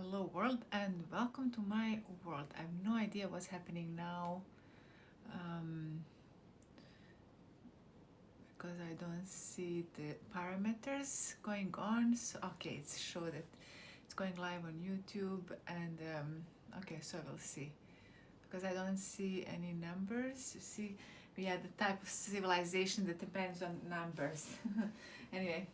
Hello world and welcome to my world. I have no idea what's happening now because I don't see the parameters going on. So okay, it's show that it's going live on YouTube and okay, so we'll see because I don't see any numbers. You see, we had the type of civilization that depends on numbers. Anyway.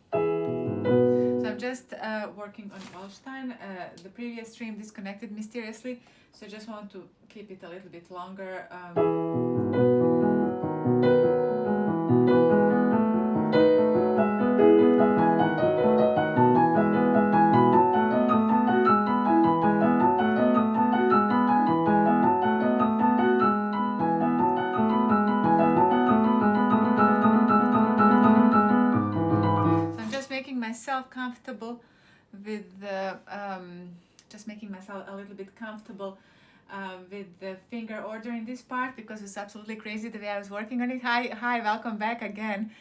So I'm just working on Waldstein. The previous stream disconnected mysteriously, so I just want to keep it a little bit longer. So I'm just making myself comfortable with the, just making myself a little bit comfortable with the finger order in this part because it's absolutely crazy the way I was working on it. Hi, welcome back again.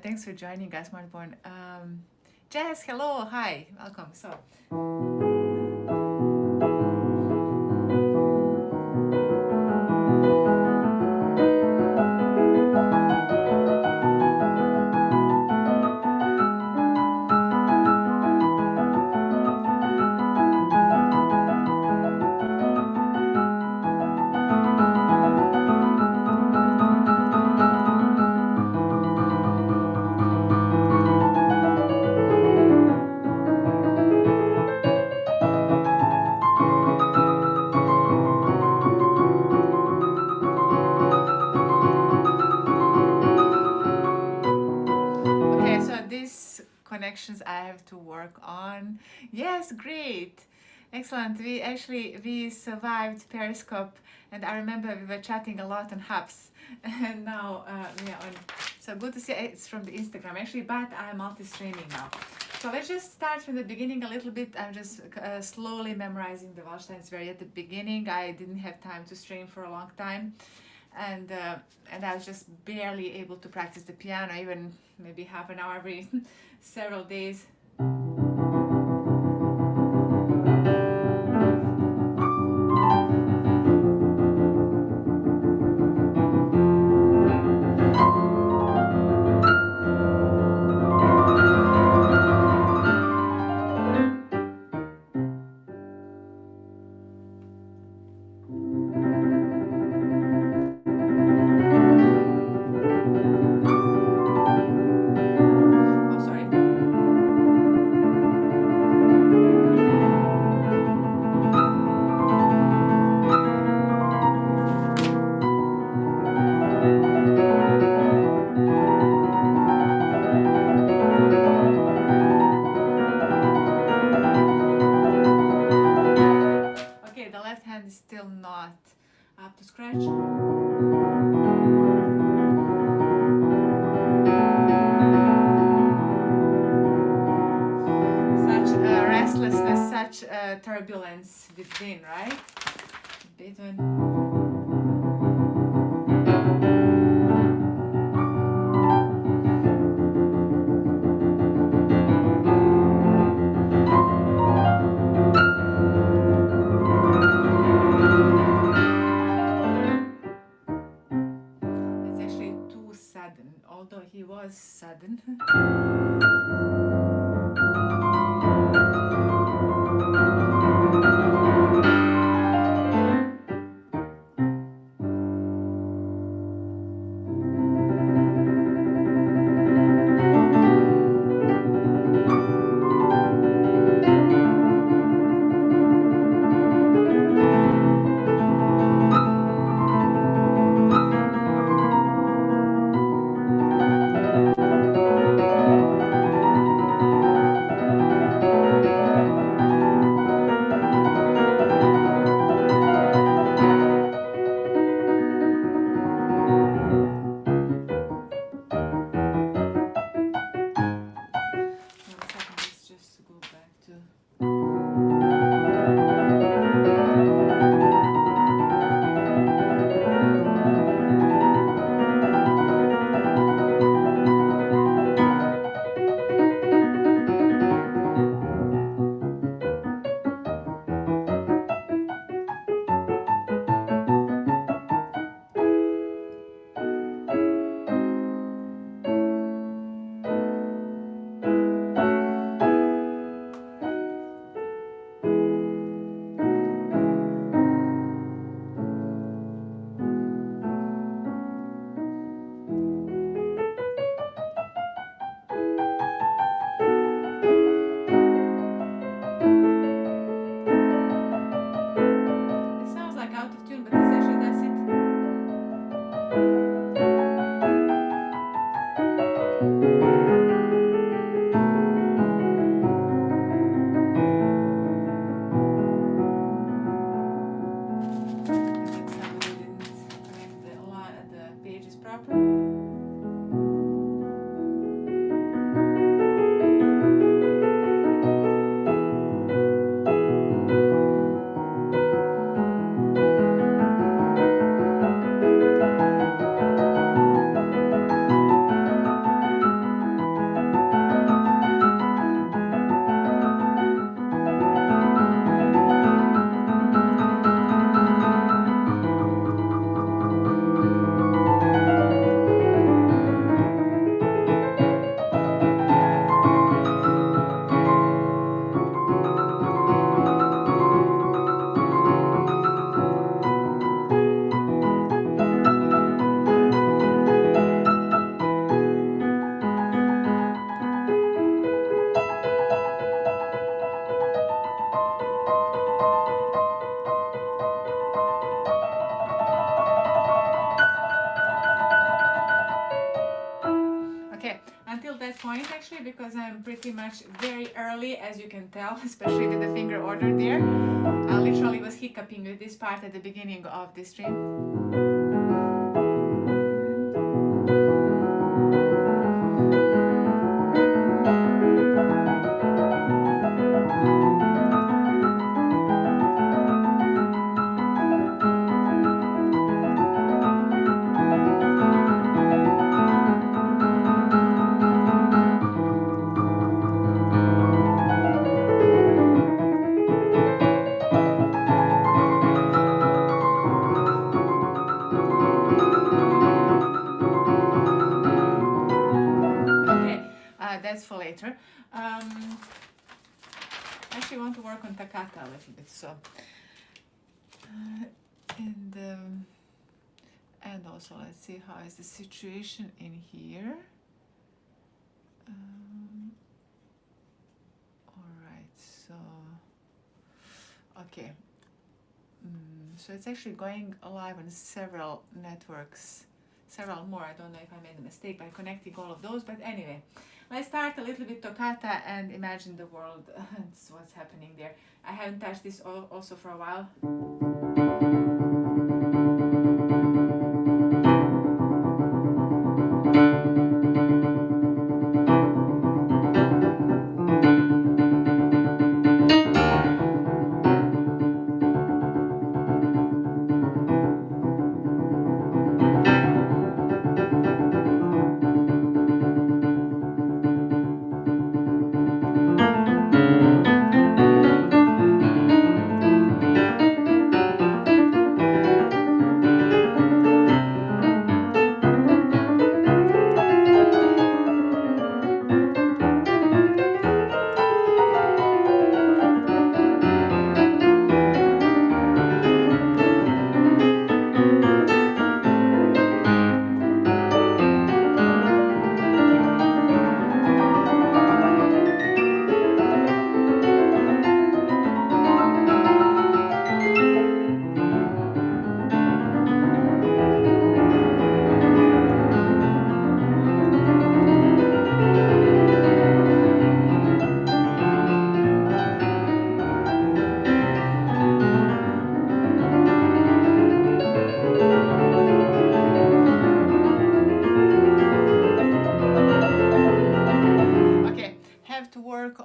Thanks for joining us, Smartborn. Jess, hello, hi, welcome. So. Connections I have to work on. Yes, great. Excellent. We survived Periscope, and I remember we were chatting a lot on Hubs, and now we are on. So good to see. It's from the Instagram actually, but I'm multi-streaming now. So let's just start from the beginning a little bit. I'm just slowly memorizing the Waldsteins. Very at the beginning, I didn't have time to stream for a long time, and I was just barely able to practice the piano, even maybe half an hour every several days. Is still not up to scratch. Such restlessness, such turbulence within, right? Beethoven. Although he was sudden. Okay, until that point actually, because I'm pretty much very early, as you can tell, especially with the finger order there. I literally was hiccuping with this part at the beginning of this stream. That's for later. Actually, I want to work on toccata a little bit. So, and also let's see how is the situation in here. All right. So, okay. So it's actually going live on several networks, several more. I don't know if I made a mistake by connecting all of those, but anyway. Let's start a little bit toccata and imagine the world. That's what's happening there. I haven't touched this also for a while.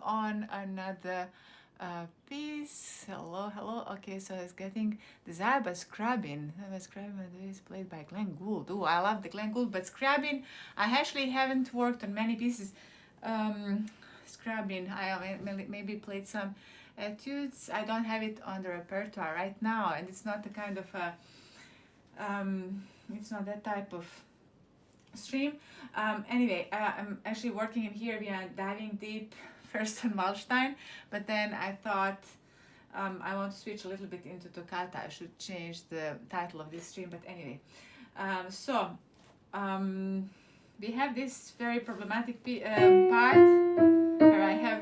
On another piece. Hello. Okay, so it's getting the Zaba scrubbing. Is played by Glenn Gould. Oh, I love the Glenn Gould, but scrubbing, I actually haven't worked on many pieces. Scrubbing, I maybe played some etudes. I don't have it on the repertoire right now, and it's not the kind of it's not that type of stream. Anyway, I'm actually working in here. We are diving deep first on Waldstein, but then I thought I want to switch a little bit into toccata. I should change the title of this stream, but anyway. We have this very problematic part where I have...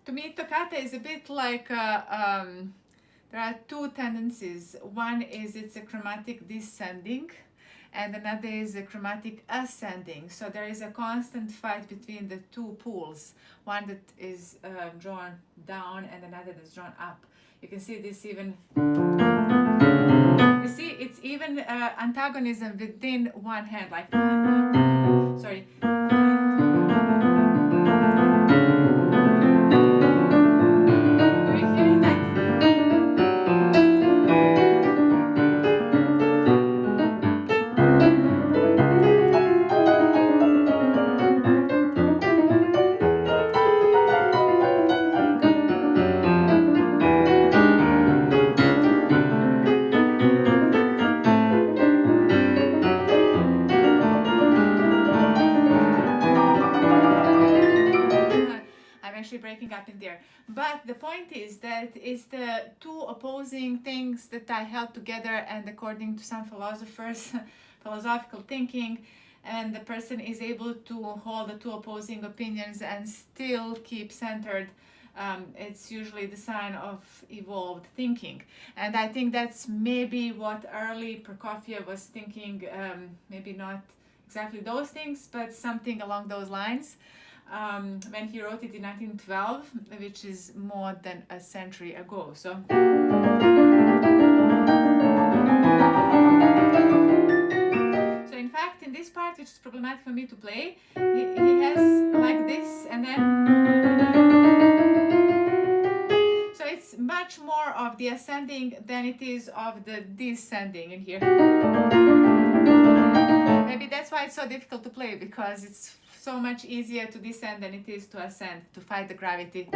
To me, toccata is a bit like... there are two tendencies. One is it's a chromatic descending, and another is a chromatic ascending. So there is a constant fight between the two poles, one that is drawn down and another that's drawn up. You can see this even, you see it's even antagonism within one hand, like, sorry. Are you hearing that? Breaking up in there, but the point is that it's the two opposing things that I held together, and according to some philosophers, philosophical thinking, and the person is able to hold the two opposing opinions and still keep centered It's usually the sign of evolved thinking. And I think that's maybe what early Prokofiev was thinking, maybe not exactly those things, but something along those lines. When he wrote it in 1912, which is more than a century ago. So in fact, in this part, which is problematic for me to play, he has like this, and then so it's much more of the ascending than it is of the descending in here. Maybe that's why it's so difficult to play, because it's so much easier to descend than it is to ascend, to fight the gravity.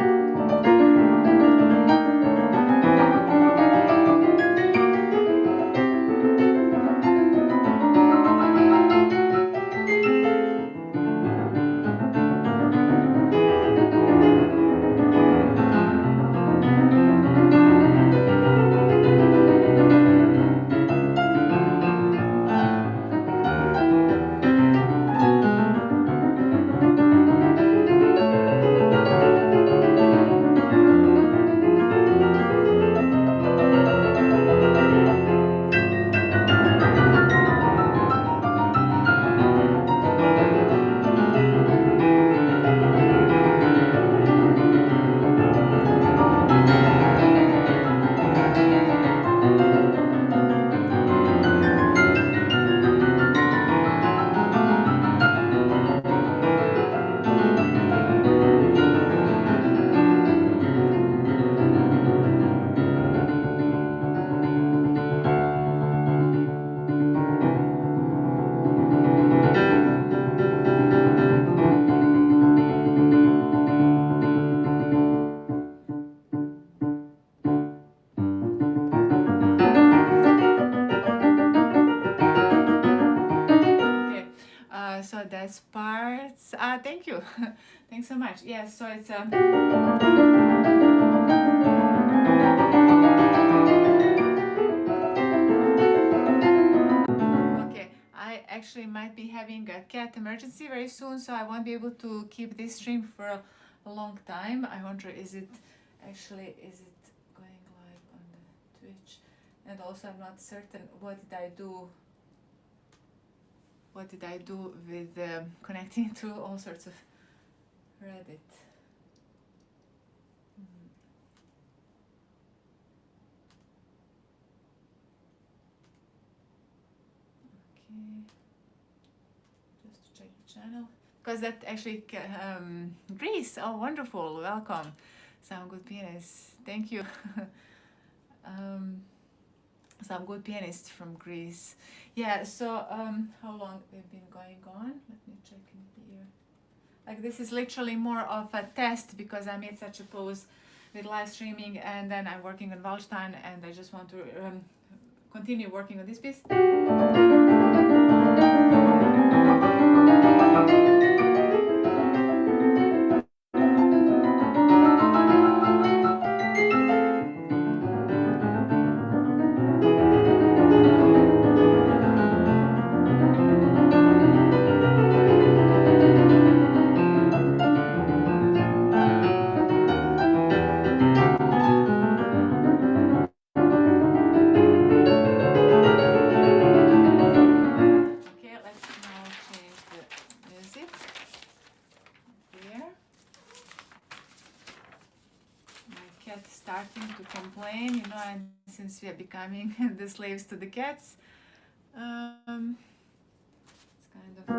So that's parts. Thank you. Thanks so much. Yes, so it's okay. I actually might be having a cat emergency very soon, so I won't be able to keep this stream for a long time. I wonder, is it going live on the Twitch? And also, I'm not certain what did I do with connecting to all sorts of Reddit. Okay, just to check the channel, because that actually Greece. Oh, wonderful! Welcome, some good pianists. Thank you. Some good pianists from Greece. Yeah, so how long we've been going on? Let me check in here. Like, this is literally more of a test, because I made such a pose with live streaming, and then I'm working on Waldstein, and I just want to continue working on this piece. Starting to complain, and since we are becoming the slaves to the cats, it's kind of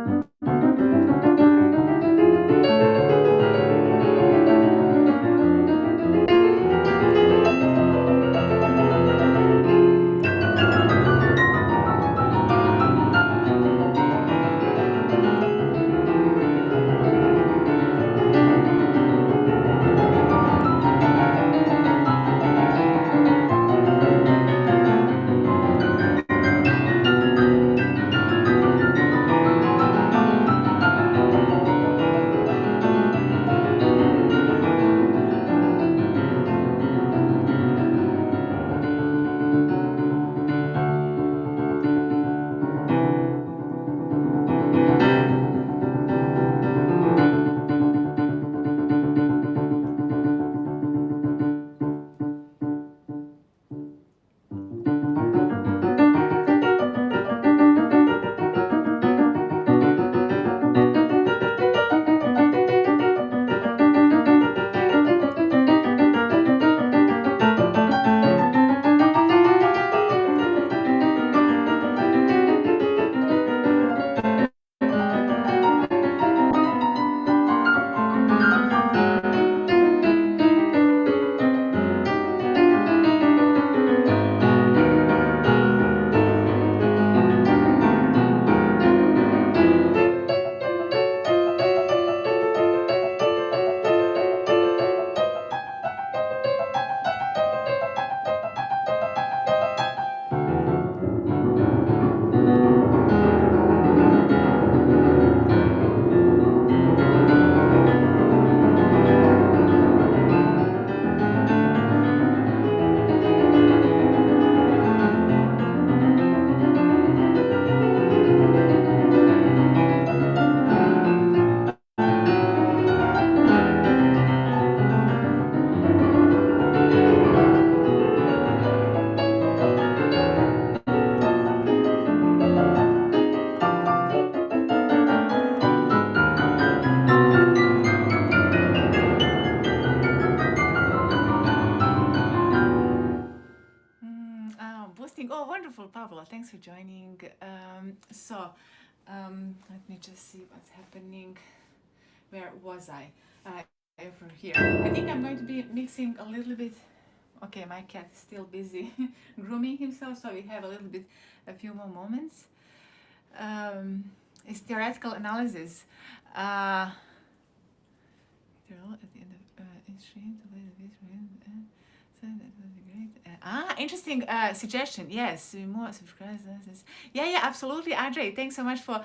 happening. Let me just see what's happening. Where was I? Over here. I think I'm going to be mixing a little bit. Okay, my cat is still busy grooming himself, so we have a few more moments. Is theoretical analysis. At the end of interesting suggestion. Yes, more subscribers. Yeah, absolutely, Andre. Thanks so much for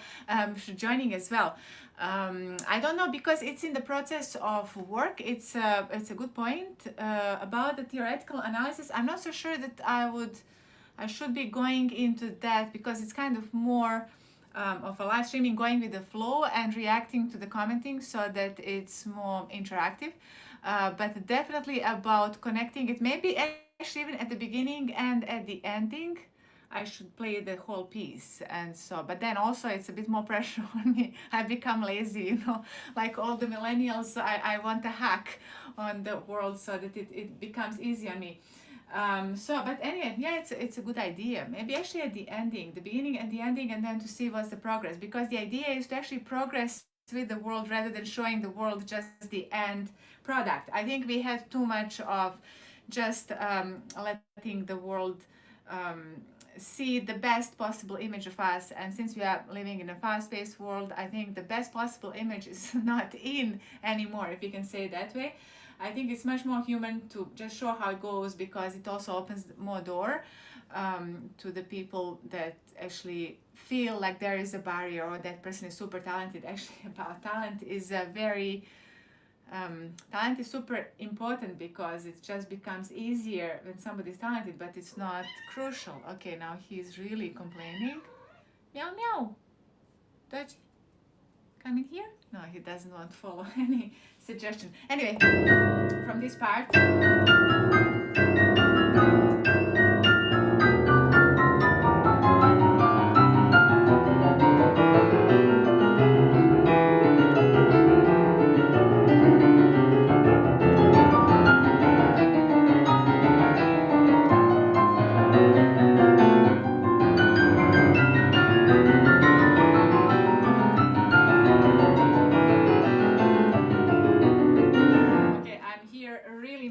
joining as well. I don't know, because it's in the process of work. It's a good point about the theoretical analysis. I'm not so sure that I should be going into that, because it's kind of more of a live streaming, going with the flow and reacting to the commenting, so that it's more interactive. But definitely about connecting it, maybe actually even at the beginning and at the ending, I should play the whole piece. And so, but then also it's a bit more pressure on me. I become lazy, like all the millennials. I want a hack on the world so that it becomes easy on me. But anyway, yeah, it's a good idea. Maybe actually at the ending, the beginning and the ending, and then to see what's the progress. Because the idea is to actually progress with the world rather than showing the world just the end product. I think we have too much of just letting the world see the best possible image of us. And since we are living in a fast-paced world, I think the best possible image is not in anymore, if you can say it that way. I think it's much more human to just show how it goes, because it also opens more door to the people that actually feel like there is a barrier, or that person is super talented. Actually, about talent is talent is super important, because it just becomes easier when somebody's talented, but it's not crucial. Okay, now he's really complaining. Meow meow. Dodgy, come in here. No, he doesn't want to follow any suggestion. Anyway, from this part.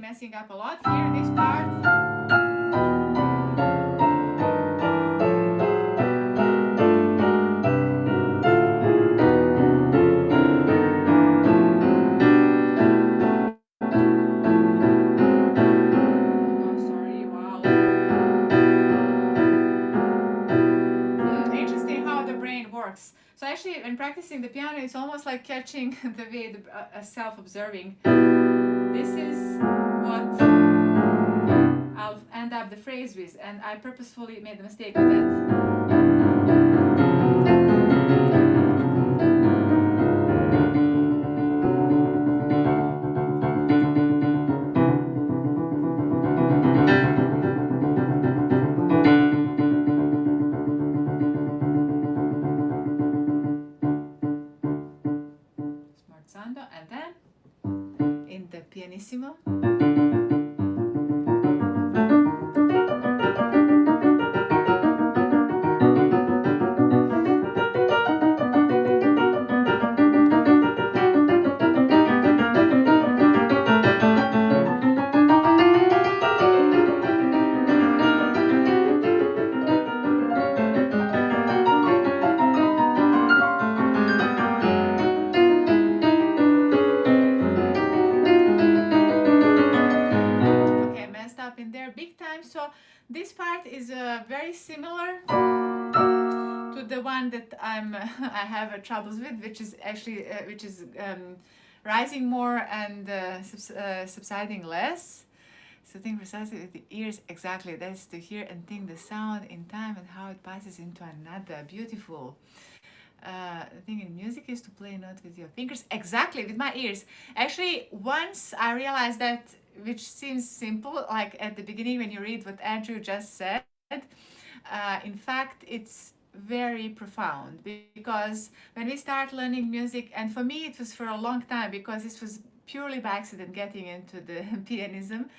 Messing up a lot here in this part. Oh, sorry, wow. Interesting how the brain works. So actually, when practicing the piano, it's almost like catching the way self-observing. This is what I'll end up the phrase with, and I purposefully made a mistake with that. Smorzando, and then in the pianissimo. In there big time. So this part is very similar to the one that I have troubles with, which is actually rising more and subsiding less. So think precisely with the ears. Exactly, that's to hear and think the sound in time and how it passes into another. Beautiful. The thing in music is to play not with your fingers. Exactly, with my ears. Actually, once I realized that, which seems simple, like at the beginning when you read what Andrew just said, in fact, it's very profound, because when we start learning music, and for me it was for a long time, because this was purely by accident getting into the pianism,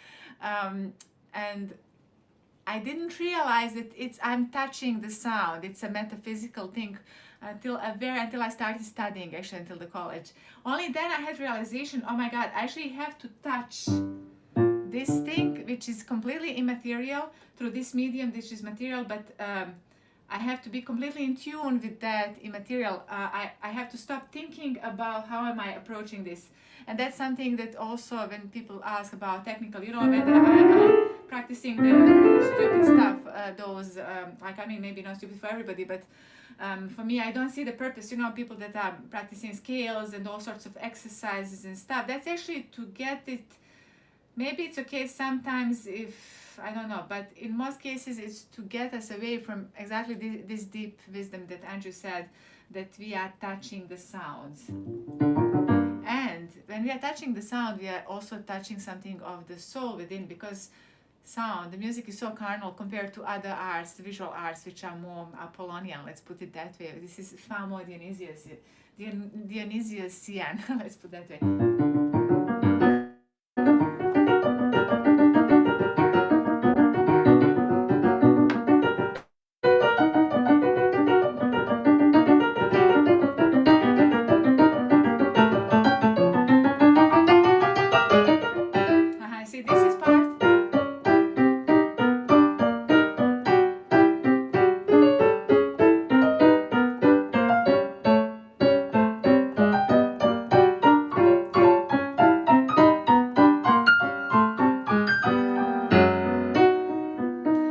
and I didn't realize that I'm touching the sound. It's a metaphysical thing until I started studying, actually until the college. Only then I had realization, oh my God, I actually have to touch this thing which is completely immaterial through this medium, which is material, but I have to be completely in tune with that immaterial. I have to stop thinking about how am I approaching this. And that's something that also when people ask about technical, whether I'm practicing the stupid stuff, like, I mean, maybe not stupid for everybody, but for me, I don't see the purpose. People that are practicing scales and all sorts of exercises and stuff, that's actually to get it. Maybe it's okay sometimes if, I don't know, but in most cases it's to get us away from exactly this deep wisdom that Andrew said, that we are touching the sounds. And when we are touching the sound, we are also touching something of the soul within, because the music is so carnal compared to other arts, the visual arts, which are more Apollonian, let's put it that way. This is far more Dionysian, let's put that way. See, this is part.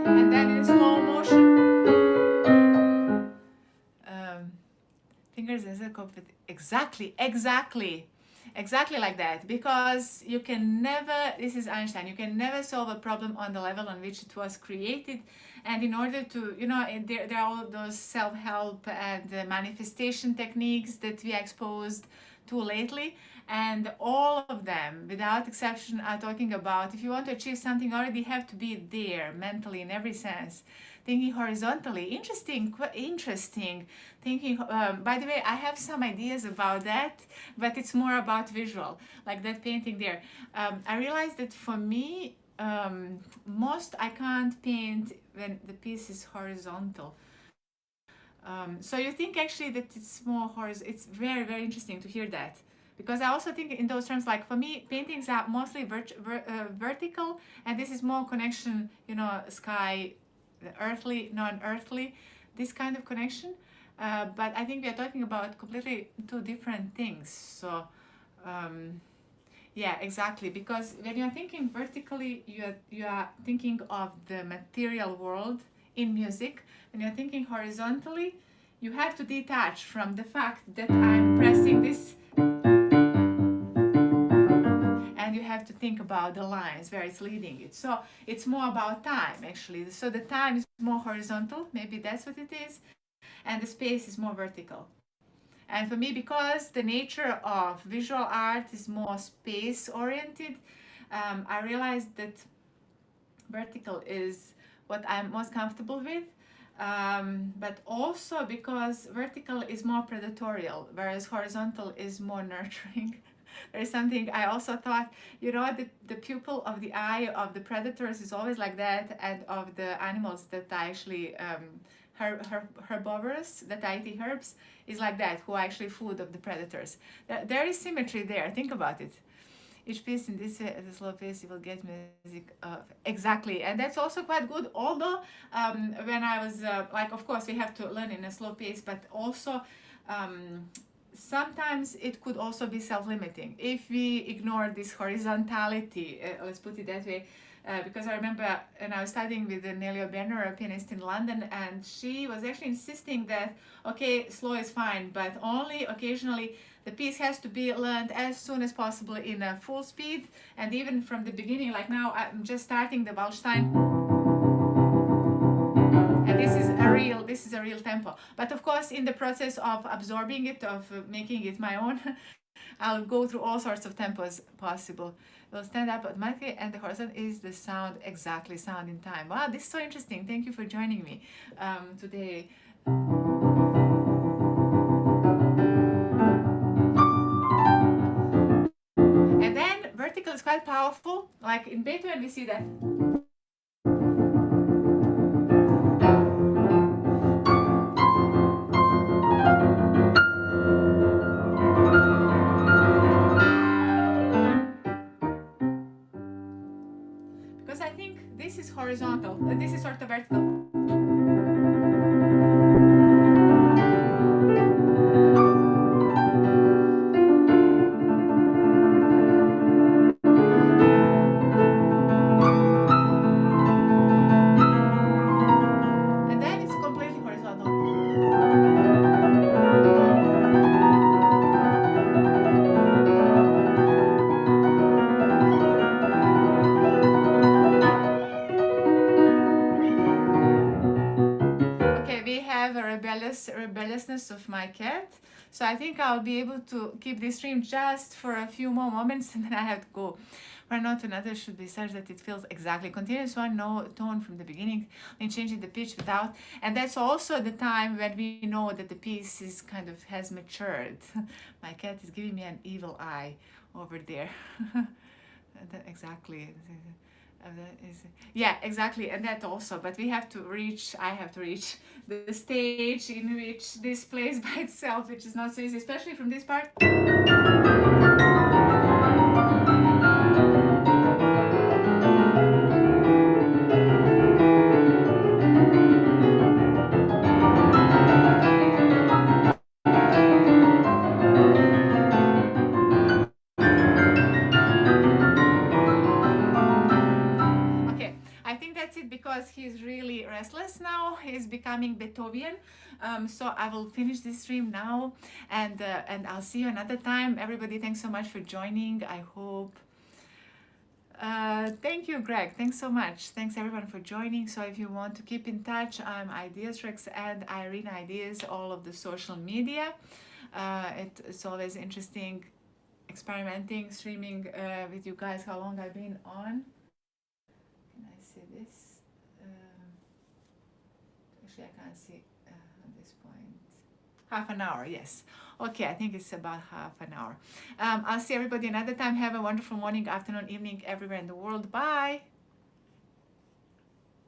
And then in slow motion, fingers as a cup with exactly like that, because you can never, this is Einstein, you can never solve a problem on the level on which it was created. And in order to, there are all those self-help and manifestation techniques that we are exposed to lately, and all of them without exception are talking about, if you want to achieve something, already have to be there mentally in every sense. Thinking horizontally, interesting. Thinking, by the way, I have some ideas about that, but it's more about visual, like that painting there. I realized that for me, most I can't paint when the piece is horizontal. So you think actually that it's more horizontal. It's very, very interesting to hear that, because I also think in those terms, like for me, paintings are mostly vertical, and this is more connection, sky, earthly, non-earthly, this kind of connection. But I think we are talking about completely two different things. So yeah, exactly, because when you are thinking vertically, you are thinking of the material world in music. When you're thinking horizontally, you have to detach from the fact that I'm pressing this, and you have to think about the lines where it's leading it. So it's more about time, actually. So the time is more horizontal, maybe that's what it is, and the space is more vertical. And for me, because the nature of visual art is more space oriented, I realized that vertical is what I'm most comfortable with. But also because vertical is more predatorial, whereas horizontal is more nurturing. There is something I also thought, the pupil of the eye of the predators is always like that, and of the animals that are actually herbivorous, that are eating herbs, is like that, who are actually food of the predators. There is symmetry there, think about it. Each piece in this way at a slow pace, you will get music exactly, and that's also quite good. Although when I was like, of course we have to learn in a slow pace, but also sometimes it could also be self-limiting if we ignore this horizontality, let's put it that way. Because I remember when I was studying with Nelio Benner, a pianist in London, and she was actually insisting that, okay, slow is fine, but only occasionally the piece has to be learned as soon as possible in a full speed, and even from the beginning, like now I'm just starting the Waldstein, and this is a real tempo. But of course, in the process of absorbing it, of making it my own, I'll go through all sorts of tempos possible. We'll stand up automatically, and the horizon is the sound, exactly, sound in time. Wow, this is so interesting. Thank you for joining me today. And then vertical is quite powerful. Like in Beethoven, we see that. sort of vertical. And then it's completely horizontal. Okay, we have a rebelliousness of my cat. So I think I'll be able to keep this stream just for a few more moments and then I have to go. One note to another should be such that it feels exactly continuous one note tone from the beginning and changing the pitch without. And that's also the time when we know that the piece is kind of has matured. My cat is giving me an evil eye over there. Exactly. That is, yeah, exactly, and that also. But we have to reach. I have to reach the stage in which this plays by itself, which is not so easy, especially from this part. Okay, I think that's it because he's really restless now. He's becoming Beethoven. So I will finish this stream now, and I'll see you another time. Everybody, thanks so much for joining. I hope. Thank you, Greg. Thanks so much. Thanks everyone for joining. So if you want to keep in touch, I'm Ideas Rex and Irene Ideas, all of the social media. It's always interesting experimenting, streaming with you guys. How long I've been on? Can I see this? Actually, I can't see at this point. Half an hour, yes. Okay, I think it's about half an hour. I'll see everybody another time. Have a wonderful morning, afternoon, evening, everywhere in the world. Bye.